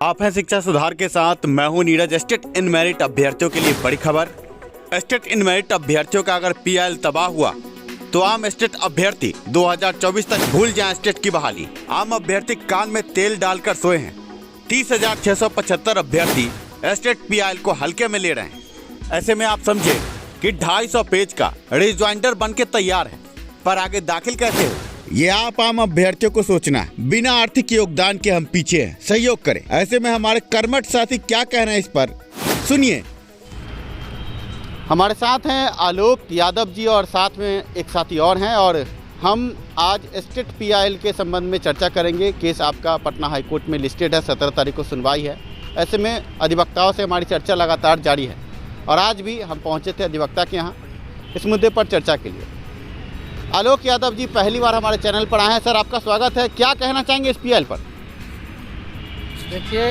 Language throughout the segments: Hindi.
आप हैं शिक्षा सुधार के साथ, मैं हूं नीरज। स्टेट इन मेरिट अभ्यर्थियों के लिए बड़ी खबर। स्टेट इन मेरिट अभ्यर्थियों का अगर पीआईएल तबाह हुआ तो आम स्टेट अभ्यर्थी 2024 तक भूल जाएं स्टेट की बहाली। आम अभ्यर्थी कान में तेल डालकर सोए हैं। 30,675 अभ्यर्थी स्टेट पीआईएल को हल्के में ले रहे हैं। ऐसे में आप समझे कि 250 पेज का रिज्वाइंडर बन के तैयार है, पर आगे दाखिल कैसे हो ये आप आम अभ्यर्थियों को सोचना है। बिना आर्थिक योगदान के हम पीछे हैं, सहयोग करें। ऐसे में हमारे कर्मठ साथी क्या कह रहे हैं इस पर सुनिए। हमारे साथ हैं आलोक यादव जी और साथ में एक साथी और हैं, और हम आज स्टेट पीआईएल के संबंध में चर्चा करेंगे। केस आपका पटना हाईकोर्ट में लिस्टेड है, 17 तारीख को सुनवाई है। ऐसे में अधिवक्ताओं से हमारी चर्चा लगातार जारी है और आज भी हम पहुंचे थे अधिवक्ता के यहाँ इस मुद्दे पर चर्चा के लिए। आलोक यादव जी पहली बार हमारे चैनल पर आए हैं। सर, आपका स्वागत है। क्या कहना चाहेंगे इस पीआईएल पर? देखिए,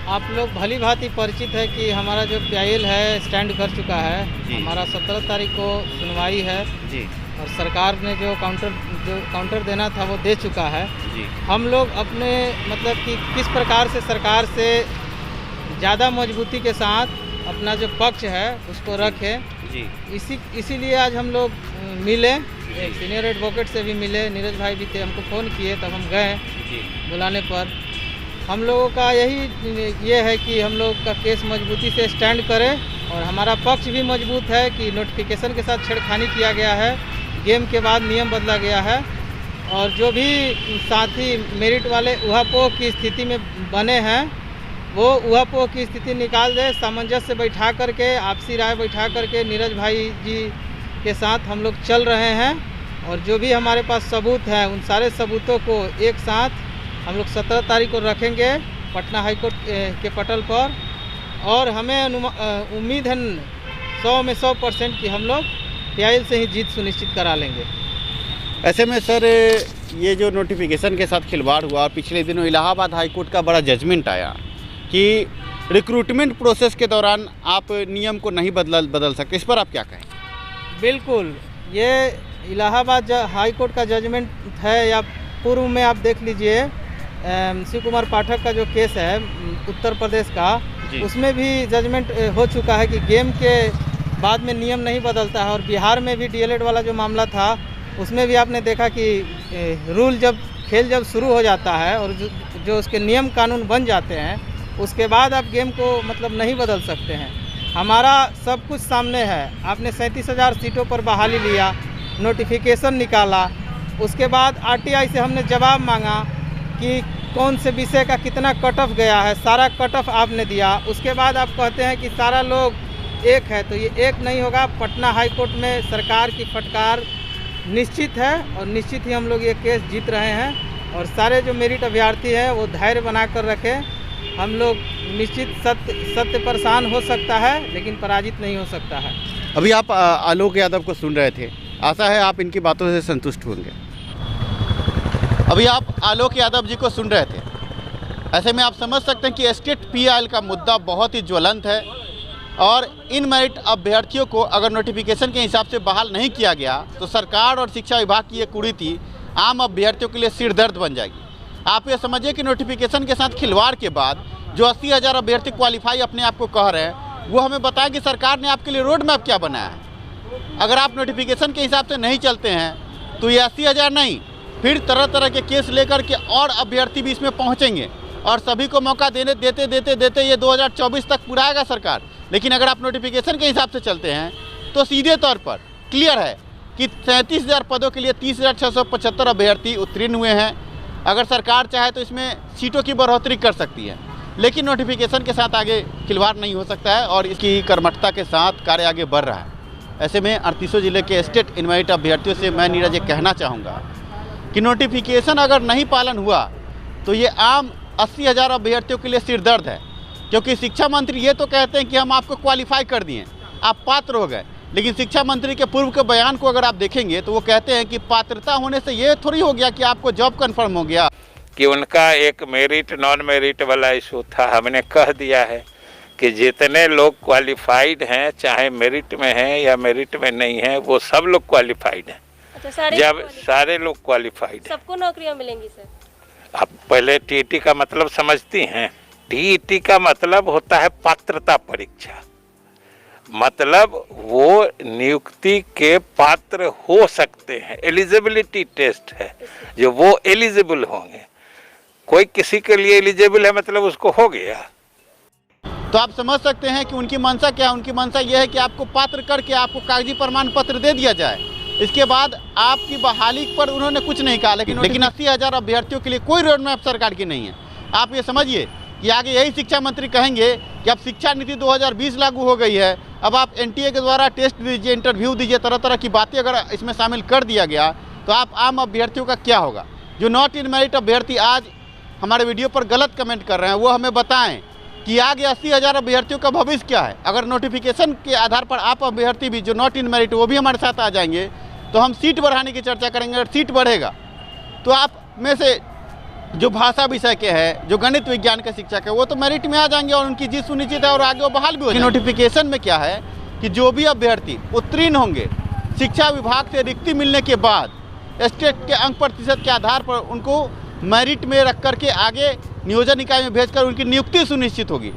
आप लोग भली भांति परिचित है कि हमारा जो पीआईएल है स्टैंड कर चुका है। हमारा 17 तारीख को सुनवाई है जी, और सरकार ने जो काउंटर देना था वो दे चुका है जी। हम लोग अपने मतलब कि किस प्रकार से सरकार से ज़्यादा मजबूती के साथ अपना जो पक्ष है उसको रखें जी। इसीलिए आज हम लोग मिले, एक सीनियर एडवोकेट से भी मिले। नीरज भाई भी थे, हमको फ़ोन किए तब हम गए बुलाने पर। हम लोगों का ये है कि हम लोग का केस मजबूती से स्टैंड करे, और हमारा पक्ष भी मजबूत है कि नोटिफिकेशन के साथ छेड़खानी किया गया है। गेम के बाद नियम बदला गया है, और जो भी साथी मेरिट वाले उहापोह की स्थिति में बने हैं वो उहापोह की स्थिति निकाल दे। सामंजस्य बैठा करके, आपसी राय बैठा करके नीरज भाई जी के साथ हम लोग चल रहे हैं, और जो भी हमारे पास सबूत हैं उन सारे सबूतों को एक साथ हम लोग 17 तारीख को रखेंगे पटना हाईकोर्ट के पटल पर। और हमें उम्मीद है 100 में 100% कि हम लोग पीआईएल से ही जीत सुनिश्चित करा लेंगे। ऐसे में सर, ये जो नोटिफिकेशन के साथ खिलवाड़ हुआ, पिछले दिनों इलाहाबाद हाईकोर्ट का बड़ा जजमेंट आया कि रिक्रूटमेंट प्रोसेस के दौरान आप नियम को नहीं बदल सकते, इस पर आप क्या कहें? बिल्कुल, ये इलाहाबाद हाईकोर्ट का जजमेंट है, या पूर्व में आप देख लीजिए शिव कुमार पाठक का जो केस है उत्तर प्रदेश का, उसमें भी जजमेंट हो चुका है कि गेम के बाद में नियम नहीं बदलता है। और बिहार में भी डीएलएड वाला जो मामला था उसमें भी आपने देखा कि खेल जब शुरू हो जाता है और जो उसके नियम कानून बन जाते हैं उसके बाद आप गेम को मतलब नहीं बदल सकते हैं। हमारा सब कुछ सामने है। आपने 37,000 सीटों पर बहाली लिया, नोटिफिकेशन निकाला, उसके बाद आरटीआई से हमने जवाब मांगा कि कौन से विषय का कितना कट ऑफ गया है, सारा कट ऑफ आपने दिया। उसके बाद आप कहते हैं कि सारा लोग एक है, तो ये एक नहीं होगा। पटना हाई कोर्ट में सरकार की फटकार निश्चित है, और निश्चित ही हम लोग ये केस जीत रहे हैं। और सारे जो मेरिट अभ्यर्थी हैं वो धैर्य बना कर रखें। हम लोग निश्चित सत्य परेशान हो सकता है, लेकिन पराजित नहीं हो सकता है। अभी आप आलोक यादव को सुन रहे थे, आशा है आप इनकी बातों से संतुष्ट होंगे। अभी आप आलोक यादव जी को सुन रहे थे। ऐसे में आप समझ सकते हैं कि स्टेट पीआईएल का मुद्दा बहुत ही ज्वलंत है, और इन मेरिट अभ्यर्थियों को अगर नोटिफिकेशन के हिसाब से बहाल नहीं किया गया तो सरकार और शिक्षा विभाग की ये कुरीति आम अभ्यर्थियों के लिए सिरदर्द बन जाएगी। आप ये समझिए कि नोटिफिकेशन के साथ खिलवाड़ के बाद जो 80,000 अभ्यर्थी क्वालिफाई अपने आप को कह रहे हैं, वो हमें बताएं कि सरकार ने आपके लिए रोड मैप क्या बनाया है। अगर आप नोटिफिकेशन के हिसाब से नहीं चलते हैं तो ये 80,000 नहीं, फिर तरह तरह के केस लेकर के और अभ्यर्थी भी इसमें पहुँचेंगे, और सभी को मौका देते ये 2024 तक पुराएगा सरकार। लेकिन अगर आप नोटिफिकेशन के हिसाब से चलते हैं तो सीधे तौर पर क्लियर है कि 37,000 पदों के लिए 30,675 अभ्यर्थी उत्तीर्ण हुए हैं। अगर सरकार चाहे तो इसमें सीटों की बढ़ोतरी कर सकती है, लेकिन नोटिफिकेशन के साथ आगे खिलवाड़ नहीं हो सकता है, और इसकी कर्मठता के साथ कार्य आगे बढ़ रहा है। ऐसे में 38 जिले के स्टेट इन मेरिट अभ्यर्थियों से मैं नीरज ये कहना चाहूँगा कि नोटिफिकेशन अगर नहीं पालन हुआ तो ये आम 80,000 अभ्यर्थियों के लिए सिरदर्द है। क्योंकि शिक्षा मंत्री ये तो कहते हैं कि हम आपको क्वालिफाई कर दिए, आप पात्र हो गए, लेकिन शिक्षा मंत्री के पूर्व के बयान को अगर आप देखेंगे तो वो कहते हैं कि पात्रता होने से ये थोड़ी हो गया कि आपको जॉब कंफर्म हो गया। कि उनका एक मेरिट नॉन मेरिट वाला इशू था। हमने कह दिया है कि जितने लोग क्वालिफाइड हैं, चाहे मेरिट में हैं या मेरिट में नहीं हैं, वो सब लोग क्वालिफाइड हैं। अच्छा, जब सारे लोग क्वालिफाइड, सबको नौकरियां मिलेंगी सर? आप पहले टीईटी का मतलब समझती हैं? टीईटी का मतलब होता है पात्रता परीक्षा, मतलब वो नियुक्ति के पात्र हो सकते हैं, एलिजिबिलिटी टेस्ट है, जो वो एलिजिबल होंगे। कोई किसी के लिए एलिजिबल है मतलब उसको हो गया। तो आप समझ सकते हैं कि उनकी मंशा क्या है। उनकी मंशा यह है कि आपको पात्र करके आपको कागजी प्रमाण पत्र दे दिया जाए, इसके बाद आपकी बहाली पर उन्होंने कुछ नहीं कहा। लेकिन 80,000 अभ्यर्थियों के लिए कोई रोड मैप सरकार की नहीं है। आप ये समझिए कि आगे यही शिक्षा मंत्री कहेंगे कि अब शिक्षा नीति 2020 लागू हो गई है, अब आप एनटीए के द्वारा टेस्ट दीजिए, इंटरव्यू दीजिए, तरह तरह की बातें अगर इसमें शामिल कर दिया गया तो आप आम अभ्यर्थियों का क्या होगा। जो नॉट इन मेरिट अभ्यर्थी आज हमारे वीडियो पर गलत कमेंट कर रहे हैं, वो हमें बताएं कि आगे 80,000 अभ्यर्थियों का भविष्य क्या है। अगर नोटिफिकेशन के आधार पर आप अभ्यर्थी भी जो नॉट इन मेरिट वो भी हमारे साथ आ जाएंगे तो हम सीट बढ़ाने की चर्चा करेंगे। अगर सीट बढ़ेगा तो आप में से जो भाषा विषय के हैं, जो गणित विज्ञान के शिक्षक है, वो तो मेरिट में आ जाएंगे और उनकी जीत सुनिश्चित है और आगे वो बहाल भी हो जाएंगे। नोटिफिकेशन में क्या है कि जो भी अभ्यर्थी उत्तीर्ण होंगे, शिक्षा विभाग से रिक्ति मिलने के बाद स्टेट के अंक प्रतिशत के आधार पर उनको मेरिट में रख करके आगे नियोजन इकाई में भेजकर उनकी नियुक्ति सुनिश्चित होगी।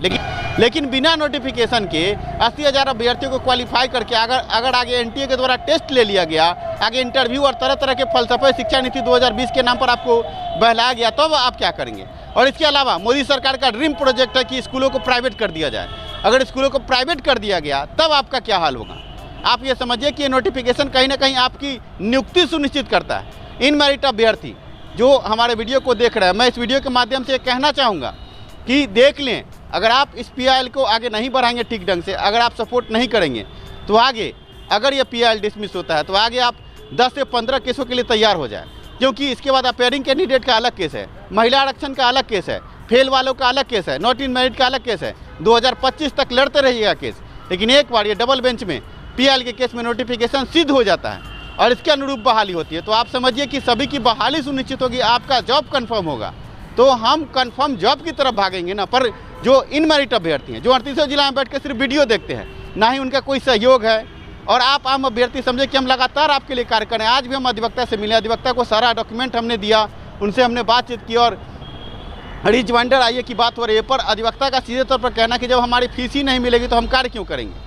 लेकिन बिना नोटिफिकेशन के 80,000 अभ्यर्थियों को क्वालिफाई करके अगर आगे एनटीए के द्वारा टेस्ट ले लिया गया, आगे इंटरव्यू और तरह तरह के फलसफे शिक्षा नीति 2020 के नाम पर आपको बहलाया गया, तो आप क्या करेंगे। और इसके अलावा मोदी सरकार का ड्रीम प्रोजेक्ट है कि स्कूलों को प्राइवेट कर दिया जाए। अगर स्कूलों को प्राइवेट कर दिया गया तब आपका क्या हाल होगा। आप ये समझिए कि ये नोटिफिकेशन कहीं ना कहीं आपकी नियुक्ति सुनिश्चित करता है। इन मेरिट अभ्यर्थी जो हमारे वीडियो को देख रहे हैं, मैं इस वीडियो के माध्यम से कहना चाहूँगा कि देख लें, अगर आप इस पीआईएल को आगे नहीं बढ़ाएंगे ठीक ढंग से, अगर आप सपोर्ट नहीं करेंगे तो आगे अगर ये पीआईएल डिसमिस होता है तो आगे आप 10 से 15 केसों के लिए तैयार हो जाए, क्योंकि इसके बाद अपेयरिंग कैंडिडेट का अलग केस है, महिला आरक्षण का अलग केस है, फेल वालों का अलग केस है, नॉट इन मेरिट का अलग केस है। 2025 तक लड़ते रहिएगा केस, लेकिन एक बार ये डबल बेंच में पीआईएल के केस में नोटिफिकेशन सिद्ध हो जाता है और इसके अनुरूप बहाली होती है, तो आप समझिए कि सभी की बहाली सुनिश्चित होगी, आपका जॉब कंफर्म होगा। तो हम कंफर्म जॉब की तरफ भागेंगे ना, पर जो इन मेरिट अभ्यर्थी हैं, जो 38 जिला में बैठ कर सिर्फ वीडियो देखते हैं, ना ही उनका कोई सहयोग है, और आप आम अभ्यर्थी समझे कि हम लगातार आपके लिए कार्य करें। आज भी हम अधिवक्ता से मिले, अधिवक्ता को सारा डॉक्यूमेंट हमने दिया, उनसे हमने बातचीत की और रिजवाइंडर आइए की बात हो रही है, पर अधिवक्ता का सीधे तौर पर कहना कि जब हमारी फीस ही नहीं मिलेगी तो हम कार्य क्यों करेंगे।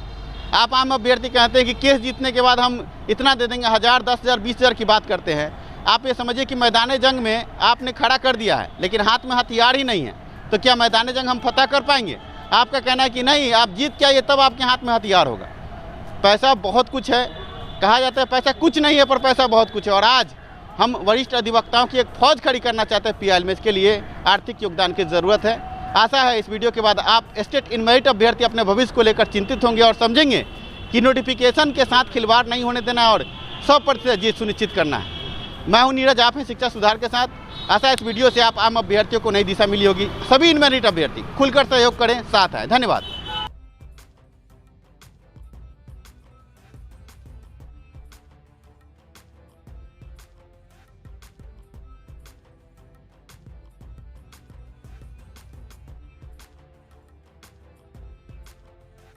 आप आम अभ्यर्थी कहते हैं कि केस जीतने के बाद हम इतना दे देंगे, 1000, 10,000, 20,000 की बात करते हैं। आप ये समझिए कि मैदान जंग में आपने खड़ा कर दिया है, लेकिन हाथ में हथियार ही नहीं है, तो क्या मैदान जंग हम फतह कर पाएंगे। आपका कहना है कि नहीं, आप जीत के आइए तब आपके हाथ में हथियार होगा। पैसा बहुत कुछ है, कहा जाता है पैसा कुछ नहीं है पर पैसा बहुत कुछ है, और आज हम वरिष्ठ अधिवक्ताओं की एक फौज खड़ी करना चाहते हैं पीआईएल में। इसके लिए आर्थिक योगदान की ज़रूरत है। आशा है इस वीडियो के बाद आप स्टेट इन मेरिट अभ्यर्थी अपने भविष्य को लेकर चिंतित होंगे और समझेंगे कि नोटिफिकेशन के साथ खिलवाड़ नहीं होने देना और 100% जीत सुनिश्चित करना है। मैं हूं नीरज, आप हैं शिक्षा सुधार के साथ। आशा है इस वीडियो से आप आम अभ्यर्थियों को नई दिशा मिली होगी। सभी इन मेरिट अभ्यर्थी खुलकर सहयोग करें, साथ आए। धन्यवाद।